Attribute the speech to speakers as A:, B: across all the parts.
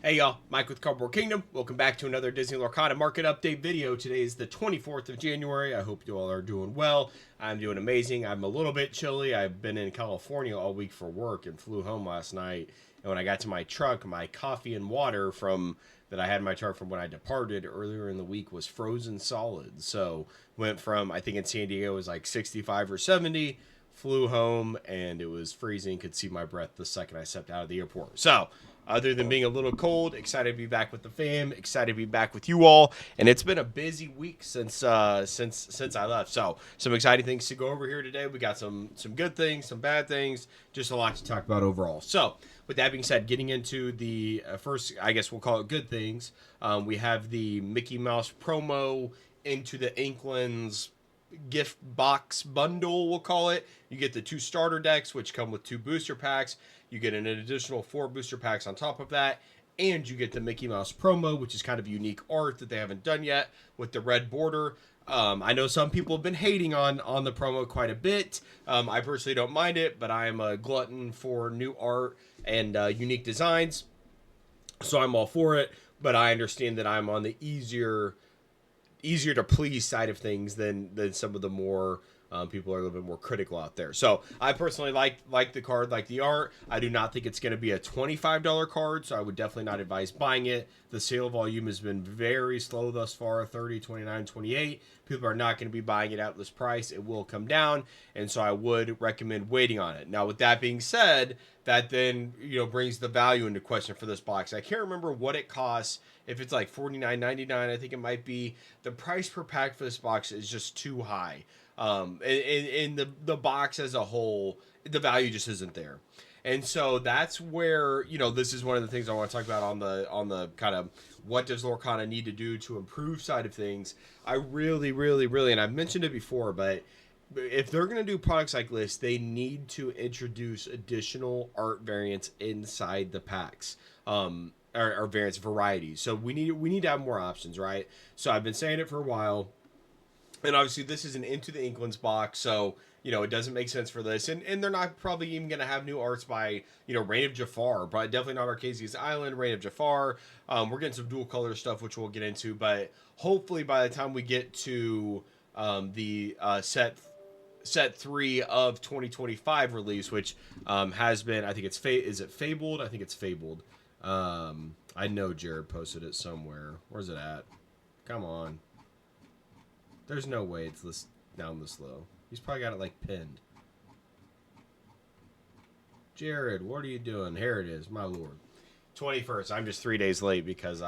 A: Hey y'all, Mike with Cardboard Kingdom. Welcome back to another Disney Lorcana market update video. Today is the 24th of January. I hope you all are doing well. I'm doing amazing. I'm a little bit chilly. I've been in California all week for work and flew home last night. And when I got to my truck, my coffee and water from that I had in my truck from when I departed earlier in the week was frozen solid. So went from, I think in San Diego it was like 65 or 70. Flew home and it was freezing. Could see my breath the second I stepped out of the airport. So other than being a little cold, excited to be back with the fam, excited to be back with you all, and it's been a busy week since I left. So some exciting things to go over here today. We got some good things, some bad things, just a lot to talk about overall. So with that being said, getting into the first, I guess we'll call it good things. We have the Mickey Mouse promo Into the Inklings gift box bundle, we'll call it. You get the 2 starter decks, which come with 2 booster packs. You get an additional 4 booster packs on top of that, and you get the Mickey Mouse promo, which is kind of unique art that they haven't done yet with the red border. I know some people have been hating on the promo quite a bit. I personally don't mind it, but I am a glutton for new art and unique designs, so I'm all for it. But I understand that I'm on the easier to please side of things than some of the more people are a little bit more critical out there. So I personally like the card, like the art. I do not think it's going to be a $25 card, so I would definitely not advise buying it. The sale volume has been very slow thus far, 30, 29, 28. People are not going to be buying it at this price. It will come down, and so I would recommend waiting on it. Now, with that being said, that then brings the value into question for this box. I can't remember what it costs. If it's like $49.99, I think it might be. The price per pack for this box is just too high. In the box as a whole, the value just isn't there. And so that's where, this is one of the things I want to talk about on the kind of what does Lorcana need to do to improve side of things. I really, and I've mentioned it before, but if they're going to do products like this, they need to introduce additional art variants inside the packs. Or variants, varieties. So we need to have more options, right? So I've been saying it for a while. And obviously this is an Into the Inklings box, so it doesn't make sense for this. And they're not probably even going to have new arts by Reign of Jafar, but definitely not Arcasian Island, Reign of Jafar. We're getting some dual color stuff, which we'll get into, but hopefully by the time we get to the set 3 of 2025 release, which has been, I think it's is it Fabled? I think it's Fabled. I know Jared posted it somewhere. Where's it at? Come on. There's no way it's down this low. He's probably got it like pinned. Jared, what are you doing? Here it is, my lord. 21st. I'm just 3 days late because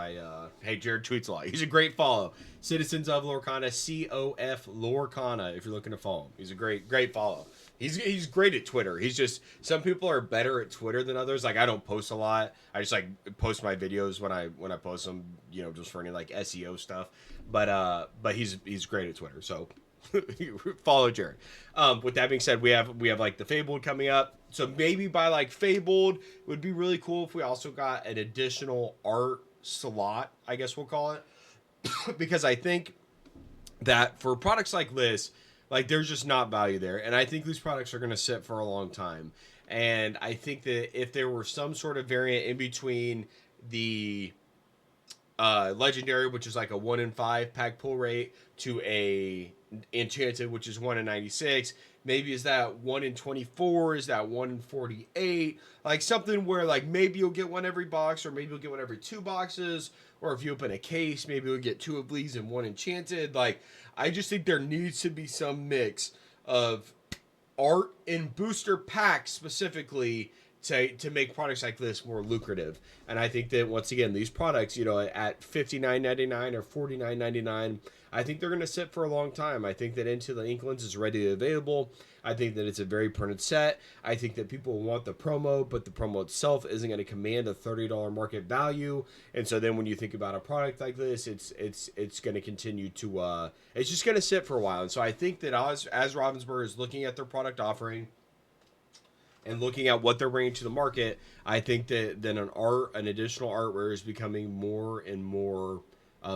A: hey, Jared tweets a lot. He's a great follow. Citizens of Lorcana, COF Lorcana, if you're looking to follow him. He's a great follow. He's great at Twitter. He's just, some people are better at Twitter than others. Like, I don't post a lot. I just post my videos when I post them, just for any like SEO stuff. But he's great at Twitter. So follow Jared. With that being said, we have like the Fabled coming up. So maybe by like Fabled, it would be really cool if we also got an additional art slot, I guess we'll call it. Because I think that for products like this, like there's just not value there. And I think these products are going to sit for a long time. And I think that if there were some sort of variant in between the legendary, which is like a 1 in 5 pack pull rate, to a enchanted, which is 1 in 96, maybe is that 1 in 24, is that 1 in 48, like something where like maybe you'll get one every box, or maybe you'll get one every 2 boxes, or if you open a case, maybe you'll get 2 of these and 1 enchanted. Like, I just think there needs to be some mix of art and booster packs specifically to make products like this more lucrative. And I think that, once again, these products, at $59.99 or $49.99, I think they're going to sit for a long time. I think that Into the Inklings is ready and available. I think that it's a very printed set. I think that people want the promo, but the promo itself isn't going to command a $30 market value. And so then when you think about a product like this, it's going to continue to it's just going to sit for a while. And so I think that as Ravensburger is looking at their product offering and looking at what they're bringing to the market, I think that then an additional artware is becoming more and more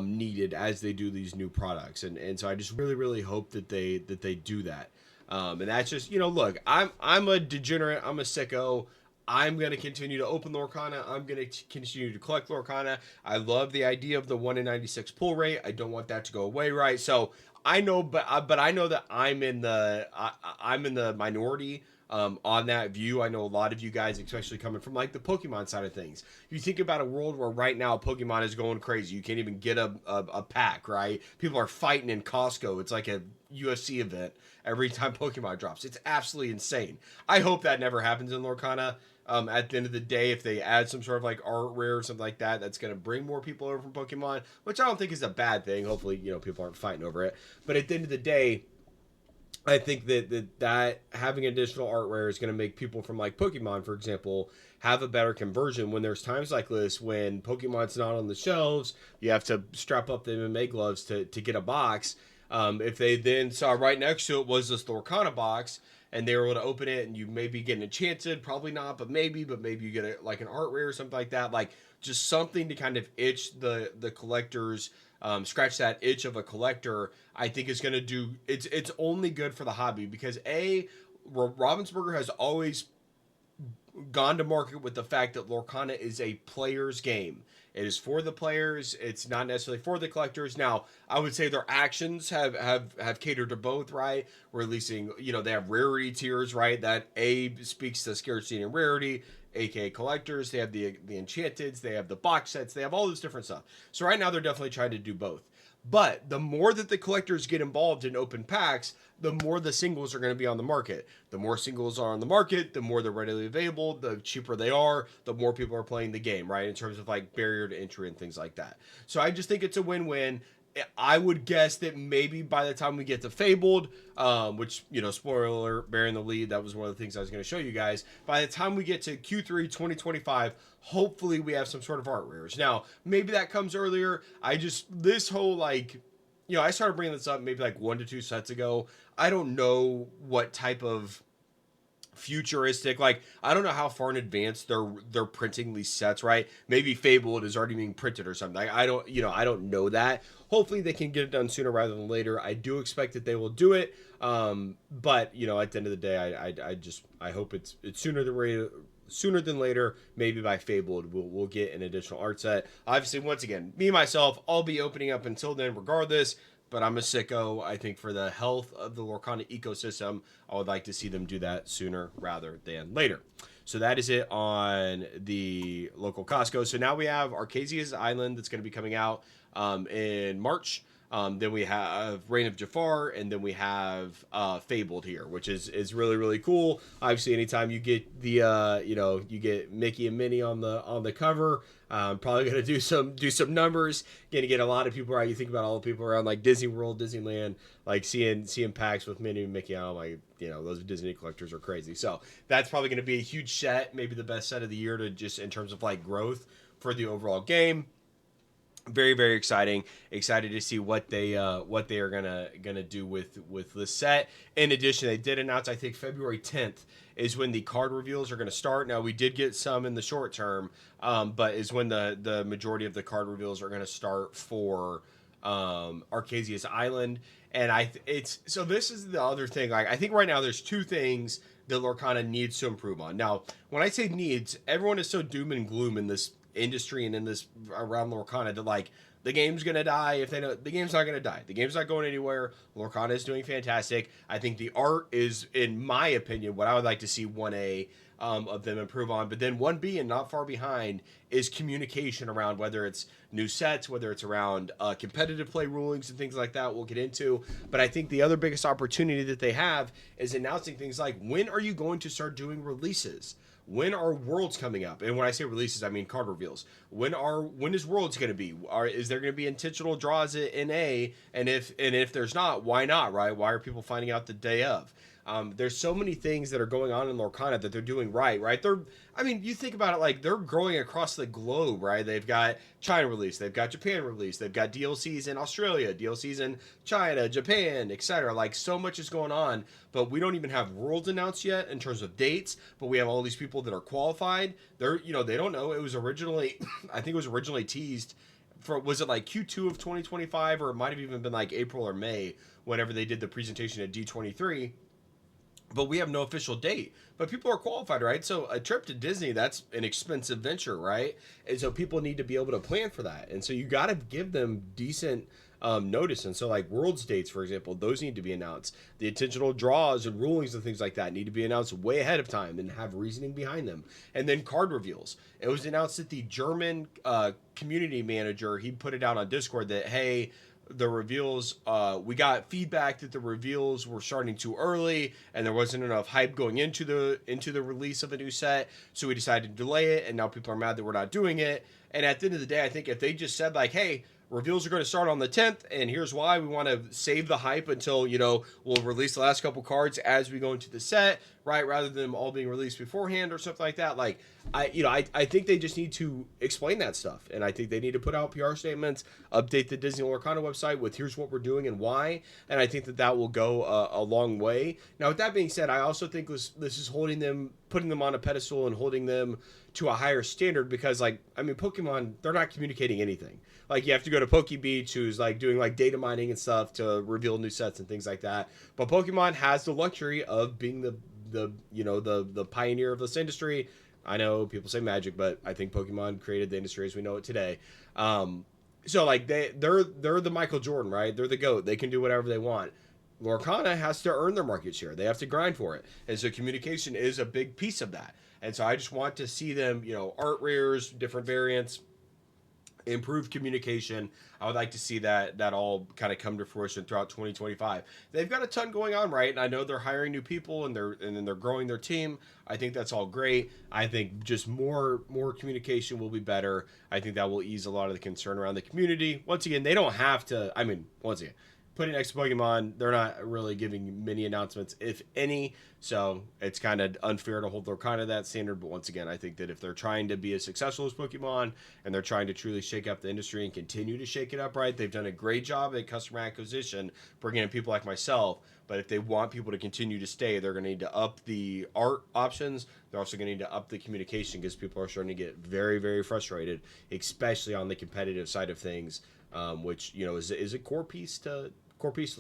A: needed as they do these new products. And so I just really hope that they do that. And that's just, look, I'm a degenerate, I'm a sicko. I'm going to continue to open Lorcana. I'm going to continue to collect Lorcana. I love the idea of the 1 in 96 pull rate. I don't want that to go away, right? So I know, but I know that I'm in the minority on that view. I know a lot of you guys, especially coming from like the Pokemon side of things. You think about a world where right now Pokemon is going crazy. You can't even get a pack, right? People are fighting in Costco. It's like a UFC event every time Pokemon drops. It's absolutely insane. I hope that never happens in Lorcana. At the end of the day, if they add some sort of like art rare or something like that, that's going to bring more people over from Pokemon, which I don't think is a bad thing. Hopefully, people aren't fighting over it. But at the end of the day, I think that having additional art rare is going to make people from like Pokemon, for example, have a better conversion when there's times like this when Pokemon's not on the shelves. You have to strap up the MMA gloves to get a box. If they then saw right next to it was this Lorcana box, and they were able to open it, and you may be getting enchanted, probably not, but maybe you get like an art rare or something like that, like just something to kind of itch the collectors, scratch that itch of a collector. I think is going to do it's only good for the hobby because Ravensburger has always gone to market with the fact that Lorcana is a player's game. It is for the players. It's not necessarily for the collectors. Now, I would say their actions have catered to both, right? Releasing, they have rarity tiers, right? That speaks to scarcity and rarity, aka collectors. They have the enchanteds. They have the box sets. They have all this different stuff. So right now they're definitely trying to do both. But the more that the collectors get involved in open packs, the more the singles are going to be on the market. The more singles are on the market, the more they're readily available, the cheaper they are, the more people are playing the game, right? In terms of like barrier to entry and things like that. So I just think it's a win-win. I would guess that maybe by the time we get to Fabled, which, spoiler alert, bearing the lead, that was one of the things I was going to show you guys. By the time we get to Q3 2025, hopefully we have some sort of art rares. Now, maybe that comes earlier. This whole like, I started bringing this up maybe like 1 to 2 sets ago. I don't know what type of futuristic, like I don't know how far in advance they're printing these sets, right? Maybe Fabled is already being printed or something. I don't know that. Hopefully they can get it done sooner rather than later. I do expect that they will do it, but at the end of the day, I hope it's sooner than later. Maybe by Fabled we'll get an additional art set. Obviously, once again, me myself, I'll be opening up until then regardless. But I'm a sicko. I think for the health of the Lorcana ecosystem, I would like to see them do that sooner rather than later. So that is it on the local Costco. So now we have Arcasian Island that's going to be coming out in March. Then we have Reign of Jafar, and then we have Fabled here, which is really, really cool. Obviously, anytime you get the you get Mickey and Minnie on the cover, probably gonna do some numbers. Gonna get a lot of people. Right, you think about all the people around like Disney World, Disneyland, like seeing packs with Minnie and Mickey. I'm like, those Disney collectors are crazy. So that's probably gonna be a huge set, maybe the best set of the year to just in terms of like growth for the overall game. Very, very exciting. Excited to see what they are gonna do with this set. In addition, they did announce, I think February 10th is when the card reveals are going to start. Now we did get some in the short term, but is when the majority of the card reveals are going to start for Arcasian Island. And so this is the other thing. Like I think right now there's two things that Lorcana needs to improve on. Now, when I say needs, everyone is so doom and gloom in this industry and in this around Lorcana that like the game's gonna die. If they know the game's not gonna die, the game's not going anywhere. Lorcana is doing fantastic. I think the art is, in my opinion, what I would like to see 1A of them improve on. But then 1B and not far behind is communication around whether it's new sets, whether it's around competitive play rulings and things like that. We'll get into. But I think the other biggest opportunity that they have is announcing things like, when are you going to start doing releases? When are Worlds coming up? And when I say releases, I mean card reveals. When is Worlds going to be? Is there going to be intentional draws in A? And if there's not, why not? Right? Why are people finding out the day of? There's so many things that are going on in Lorcana that they're doing right? You think about it, like they're growing across the globe, right? They've got China release, they've got Japan release, they've got DLCs in Australia, DLCs in China, Japan, etc. Like so much is going on, but we don't even have Worlds announced yet in terms of dates. But we have all these people that are qualified. They don't know. It was originally, I think it was originally teased was it like Q2 of 2025, or it might have even been like April or May, whenever they did the presentation at D23. but we have no official date. But people are qualified, right? So a trip to Disney, that's an expensive venture, right? And so people need to be able to plan for that. And so you got to give them decent notice. And so like World's dates, for example, those need to be announced. The intentional draws and rulings and things like that need to be announced way ahead of time and have reasoning behind them. And then card reveals. It was announced that the German community manager, he put it out on Discord that, hey, the reveals, we got feedback that the reveals were starting too early and there wasn't enough hype going into the release of a new set, so we decided to delay it, and now people are mad that we're not doing it. And at the end of the day, I think if they just said like, hey, reveals are going to start on the 10th, and here's why: we want to save the hype until, we'll release the last couple cards as we go into the set, right, rather than them all being released beforehand or something like that. Like, I think they just need to explain that stuff, and I think they need to put out PR statements, update the Disney Lorcana website with here's what we're doing and why, and I think that will go a long way. Now, with that being said, I also think this is putting them on a pedestal and holding them to a higher standard, because Pokemon, they're not communicating anything. Like, you have to go to Poke Beach, who's like doing like data mining and stuff to reveal new sets and things like that. But Pokemon has the luxury of being the pioneer of this industry. I know people say Magic, but I think Pokemon created the industry as we know it today. So like they're the Michael Jordan, right? They're the GOAT. They can do whatever they want. Lorcana has to earn their market share. They have to grind for it. And so communication is a big piece of that. And so I just want to see them, art rares, different variants, improved communication. I would like to see that all kind of come to fruition throughout 2025. They've got a ton going on, right? And I know they're hiring new people and then they're growing their team. I think that's all great. I think just more communication will be better. I think that will ease a lot of the concern around the community. Once again, they don't have to. Putting next to Pokemon, they're not really giving many announcements, if any. So it's kind of unfair to hold Lorcana that standard. But once again, I think that if they're trying to be as successful as Pokemon and they're trying to truly shake up the industry and continue to shake it up, right, they've done a great job at customer acquisition, bringing in people like myself. But if they want people to continue to stay, they're going to need to up the art options. They're also going to need to up the communication, because people are starting to get very, very frustrated, especially on the competitive side of things, which is a core piece to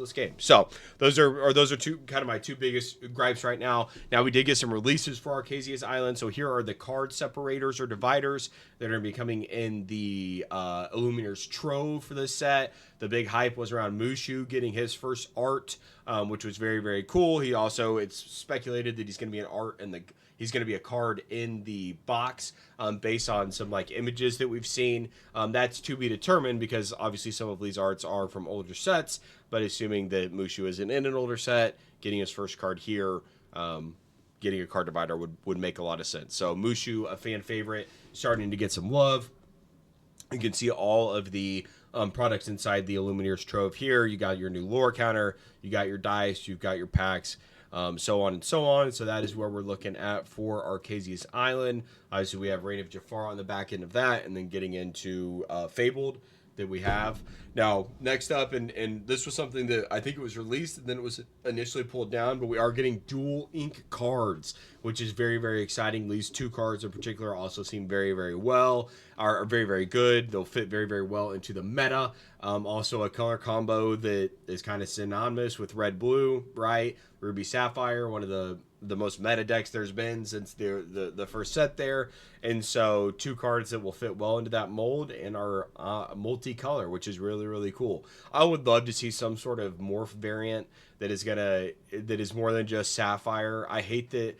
A: this game. So those are two kind of my two biggest gripes right now. Now, we did get some releases for Arcasian Island. So here are the card separators or dividers that are going to be coming in the Illuminator's Trove for this set. The big hype was around Mushu getting his first art, which was very, very cool. It's speculated that he's going to be an art he's going to be a card in the box, based on some like images that we've seen. That's to be determined, because obviously some of these arts are from older sets, but assuming that Mushu isn't in an older set, getting his first card here, getting a card divider would make a lot of sense. So Mushu, a fan favorite, starting to get some love. You can see all of the products inside the Illuminator's Trove here. You got your new lore counter, you got your dice, you've got your packs, so on and so on. So that is where we're looking at for Arcasian Island. Obviously, we have Reign of Jafar on the back end of that, and then getting into Fabled that we have. Now, next up, and this was something that I think it was released and then it was initially pulled down, but we are getting dual ink cards, which is very, very exciting. These two cards in particular also seem very, very well, are very, very good. They'll fit very, very well into the meta. Also a color combo that is kind of synonymous with red blue, right? Ruby Sapphire, one of the most meta decks there's been since the first set there. And so two cards that will fit well into that mold and are multicolor, which is really, really cool. I would love to see some sort of morph variant that is more than just Sapphire. I hate that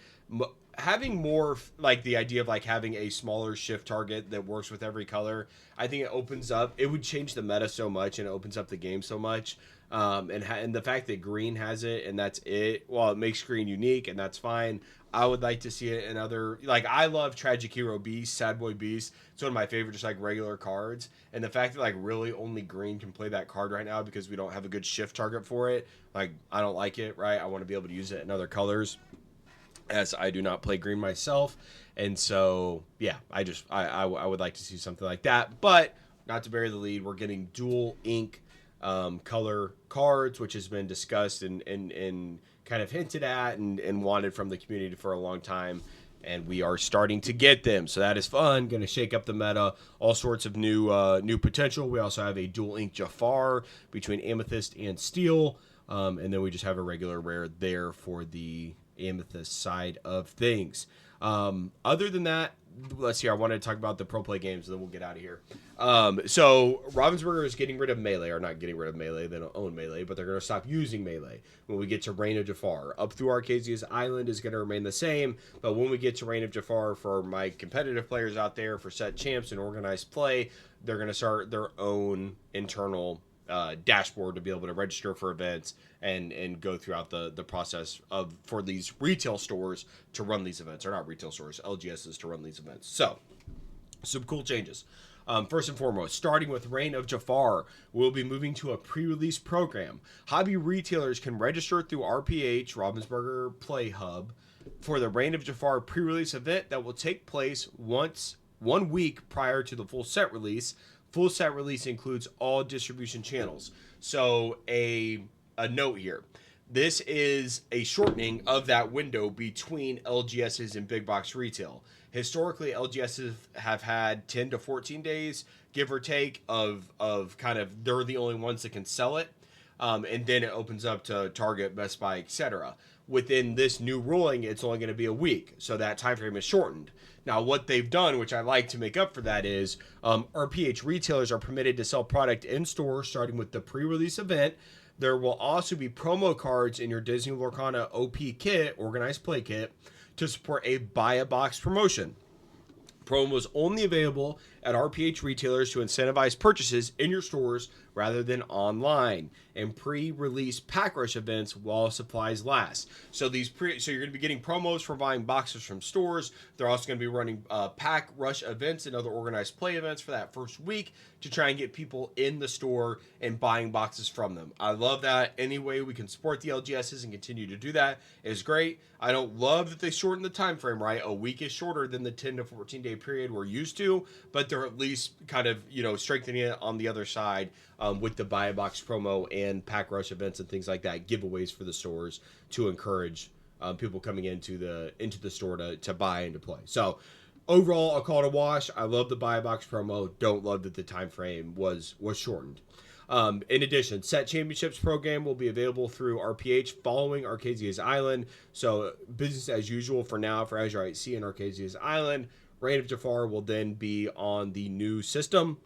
A: having morph, like the idea of like having a smaller shift target that works with every color. I think it would change the meta so much, and it opens up the game so much. And the fact that green has it and that's it, well, it makes green unique, and that's fine. I would like to see it in other, like, I love Tragic Hero Beast, Sad Boy Beast. It's one of my favorite, just like regular cards. And the fact that like really only green can play that card right now because we don't have a good shift target for it, like, I don't like it, right? I want to be able to use it in other colors, as I do not play green myself. And so, yeah, I would like to see something like that. But not to bury the lead, we're getting dual ink color cards, which has been discussed and kind of hinted at and wanted from the community for a long time, and we are starting to get them. So that is fun. Going to shake up the meta. All sorts of new potential. We also have a dual ink Jafar between Amethyst and Steel, and then we just have a regular rare there for the Amethyst side of things. Other than that, let's see. I wanted to talk about the Pro Play games, and then we'll get out of here. So Ravensburger is getting rid of Melee, or not getting rid of Melee. They don't own Melee, but they're going to stop using Melee when we get to Reign of Jafar. Up through Arcasian Island is going to remain the same, but when we get to Reign of Jafar, for my competitive players out there, for set champs and organized play, they're going to start their own internal dashboard to be able to register for events and go throughout the process of for these retail stores to run these events, or not retail stores, LGSs to run these events. So some cool changes. First and foremost, starting with Reign of Jafar, we'll be moving to a pre-release program. Hobby retailers can register through RPH, Ravensburger Play Hub, for the Reign of Jafar pre-release event that will take place 1 week prior to the full set release. Full set release includes all distribution channels. So a note here. This is a shortening of that window between LGSs and big box retail. Historically, LGSs have had 10 to 14 days, give or take, of kind of they're the only ones that can sell it. And then it opens up to Target, Best Buy, etc. Within this new ruling, it's only going to be a week. So that time frame is shortened. Now, what they've done, which I like to make up for that, is RPH retailers are permitted to sell product in store starting with the pre-release event. There will also be promo cards in your Disney Lorcana OP kit, organized play kit, to support a buy a box promotion. Promos only available at RPH retailers to incentivize purchases in your stores rather than online, and pre-release pack rush events while supplies last. So you're going to be getting promos for buying boxes from stores. They're also going to be running pack rush events and other organized play events for that first week to try and get people in the store and buying boxes from them. I love that. Any way we can support the LGSs and continue to do that is great. I don't love that they shortened the time frame, right? A week is shorter than the 10 to 14 day period we're used to, but they're at least kind of, strengthening it on the other side with the buy a box promo and pack rush events and things like that, giveaways for the stores to encourage people coming into the store to buy and to play. So overall, I'll call it a wash. I love the buy a box promo. Don't love that the time frame was shortened. In addition, Set Championships program will be available through RPH following Arcasian Island. So business as usual for now for Azurite Sea and Arcasian Island. Reign of Jafar will then be on the new system.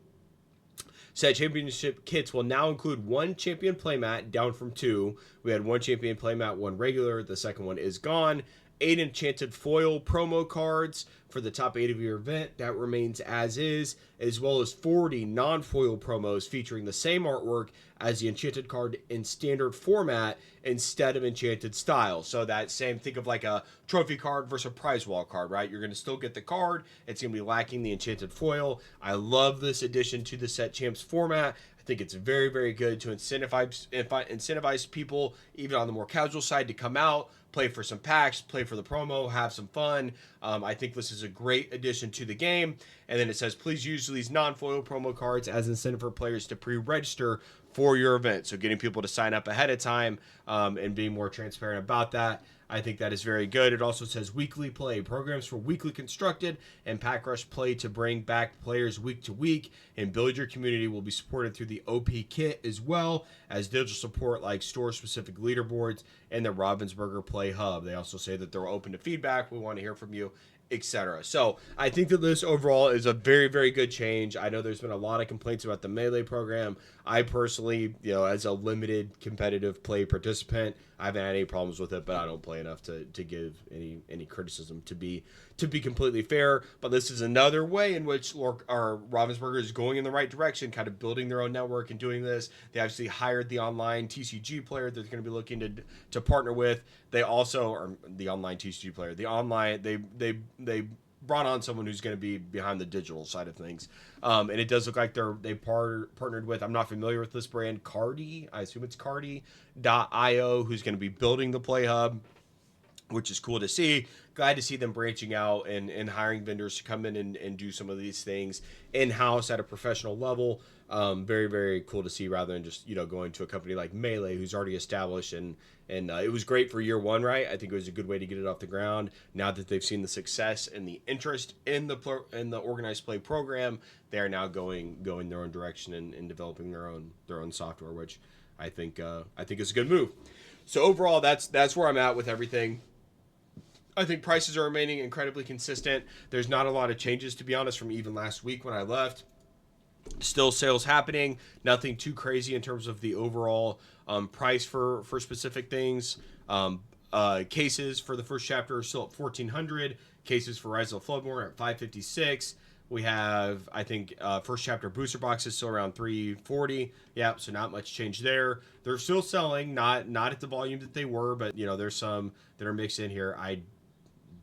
A: Set Championship kits will now include 1 champion playmat, down from 2. We had 1 champion playmat, 1 regular. The second one is gone. 8 enchanted foil promo cards for the top 8 of your event. That remains as is, as well as 40 non-foil promos featuring the same artwork as the enchanted card in standard format instead of enchanted style. So that same, think of like a trophy card versus a prize wall card, right? You're going to still get the card. It's going to be lacking the enchanted foil. I love this addition to the Set Champs format. I think it's very, very good to incentivize people, even on the more casual side, to come out, play for some packs, play for the promo, have some fun. I think this is a great addition to the game. And then it says, please use these non-foil promo cards as incentive for players to pre-register for your event. So getting people to sign up ahead of time and being more transparent about that. I think that is very good. It also says weekly play, programs for weekly constructed and pack rush play to bring back players week to week and build your community will be supported through the OP kit, as well as digital support like store-specific leaderboards and the Ravensburger Play Hub. They also say that they're open to feedback. We want to hear from you, etc. So I think that this overall is a very, very good change. I know there's been a lot of complaints about the Melee program. I personally, as a limited competitive play participant, I haven't had any problems with it, but I don't play enough to give any criticism to be completely fair. But this is another way in which Ravensburger is going in the right direction, kind of building their own network and doing this. They actually hired the online TCG player that they're going to be looking to partner with. They also are the online TCG player. The online they brought on someone who's going to be behind the digital side of things. And it does look like they partnered with, I'm not familiar with this brand, Cardi. I assume it's Cardi.io, who's going to be building the Play Hub, which is cool to see. Glad to see them branching out and hiring vendors to come in and do some of these things in-house at a professional level. Very, very cool to see, rather than just, going to a company like Melee, who's already established. And it was great for year one, right? I think it was a good way to get it off the ground. Now that they've seen the success and the interest in the organized play program, they are now going their own direction and developing their own software, which I think is a good move. So overall, that's where I'm at with everything. I think prices are remaining incredibly consistent. There's not a lot of changes, to be honest, from even last week when I left. Still sales happening. Nothing too crazy in terms of the overall price for specific things. Cases for the first chapter are still at 1,400. Cases for Rise of the Floodmore are at 556. We have, I think, first chapter booster boxes still around 340. Yeah, so not much change there. They're still selling, not at the volume that they were, but there's some that are mixed in here. I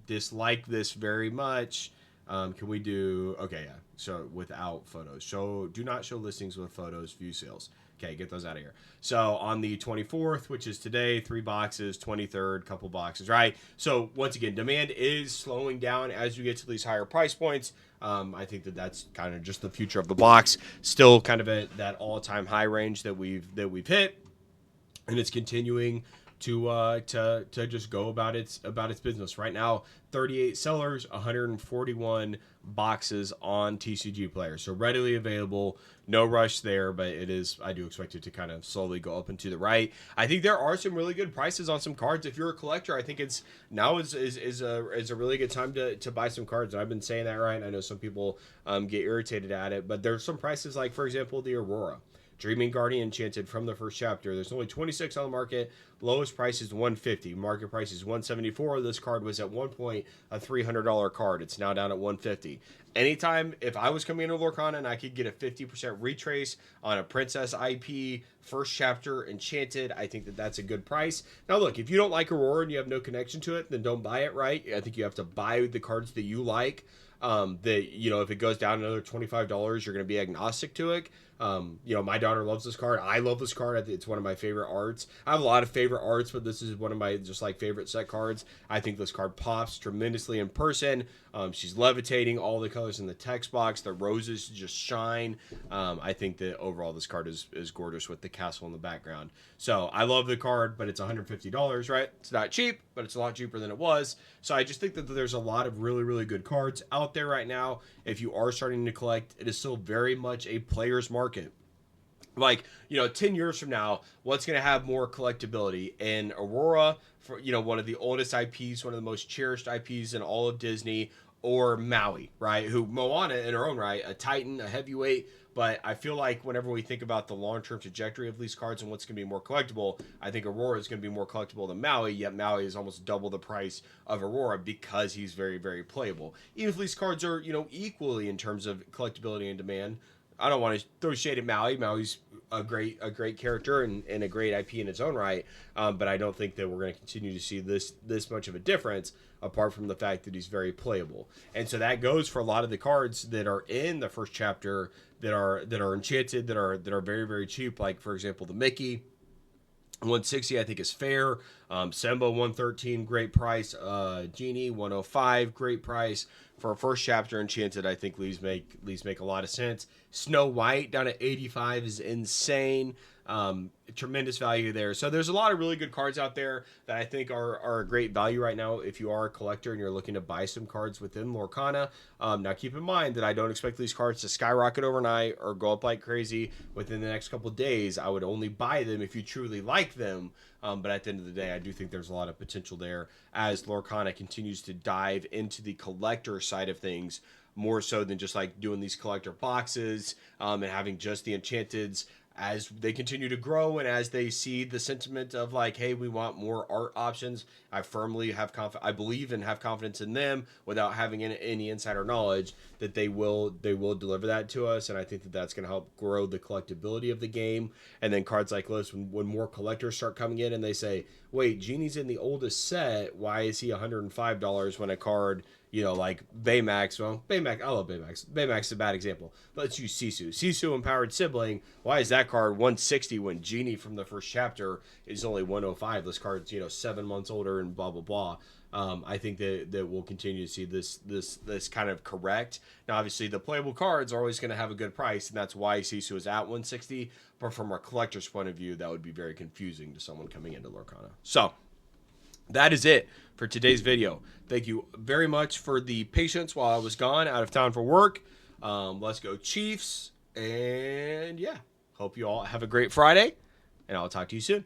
A: dislike this very much. Can we do, okay, yeah, so without photos. Do not show listings with photos, view sales. Okay, get those out of here. So on the 24th, which is today, 3 boxes, 23rd, couple boxes, right? So once again, demand is slowing down as you get to these higher price points. I think that's kind of just the future of the box. Still kind of at that all-time high range that we've hit, and it's continuing to just go about its business. Right now, 38 sellers, 141 boxes on TCG Player, so readily available. No rush there, but I do expect it to kind of slowly go up and to the right. I think there are some really good prices on some cards. If you're a collector, I think it's now is a really good time to buy some cards. And I've been saying that, right? I know some people get irritated at it, but there's some prices like, for example, the Aurora Dreaming Guardian Enchanted from the first chapter. There's only 26 on the market. Lowest price is $150. Market price is $174. This card was at one point a $300 card. It's now down at $150. Anytime, if I was coming into Lorcana and I could get a 50% retrace on a Princess IP first chapter Enchanted, I think that's a good price. Now look, if you don't like Aurora and you have no connection to it, then don't buy it, right? I think you have to buy the cards that you like. If it goes down another $25, you're going to be agnostic to it. My daughter loves this card. I love this card. I think it's one of my favorite arts. I have a lot of favorite arts, but this is one of my favorite set cards. I think this card pops tremendously in person. She's levitating, all the colors in the text box. The roses just shine. I think that overall this card is gorgeous with the castle in the background. So I love the card, but it's $150, right? It's not cheap, but it's a lot cheaper than it was. So I just think that there's a lot of really, really good cards out there right now. If you are starting to collect, it is still very much a player's market. Like, 10 years from now, what's going to have more collectability? And Aurora, for one of the oldest IPs, one of the most cherished IPs in all of Disney, or Maui, right? Who Moana in her own right, a titan, a heavyweight. But I feel like whenever we think about the long-term trajectory of these cards and what's going to be more collectible, I think Aurora is going to be more collectible than Maui, yet Maui is almost double the price of Aurora because he's very, very playable. Even if these cards are, equally in terms of collectability and demand, I don't want to throw shade at Maui. Maui's a great character and a great IP in its own right, but I don't think that we're going to continue to see this much of a difference apart from the fact that he's very playable. And so that goes for a lot of the cards that are in the first chapter that are enchanted, that are very, very cheap, like for example the Mickey. 160 I think is fair. Simba 113, great price. Genie 105, great price. For a first chapter Enchanted, I think leaves make a lot of sense. Snow White down at 85 is insane. Tremendous value there. So there's a lot of really good cards out there that I think are a great value right now if you are a collector and you're looking to buy some cards within Lorcana. Now keep in mind that I don't expect these cards to skyrocket overnight or go up like crazy within the next couple of days. I would only buy them if you truly like them. But at the end of the day, I do think there's a lot of potential there as Lorcana continues to dive into the collector side of things, more so than just like doing these collector boxes and having just the Enchanteds. As they continue to grow and as they see the sentiment of like, hey, we want more art options, I firmly I believe and have confidence in them without having any insider knowledge that they will deliver that to us. And I think that that's going to help grow the collectability of the game. And then cards like this, when more collectors start coming in and they say, wait, Genie's in the oldest set, why is he $105 when a card, like Baymax? Well, Baymax, I love Baymax. Baymax is a bad example. Let's use Sisu. Sisu Empowered Sibling. Why is that card 160 when Genie from the first chapter is only 105? This card's 7 months older and blah blah blah. I think that we'll continue to see this kind of correct. Now, obviously, the playable cards are always going to have a good price, and that's why Sisu is at 160. But from a collector's point of view, that would be very confusing to someone coming into Lorcana. So that is it for today's video. Thank you very much for the patience while I was gone, out of town for work. Let's go Chiefs. And yeah, hope you all have a great Friday, and I'll talk to you soon.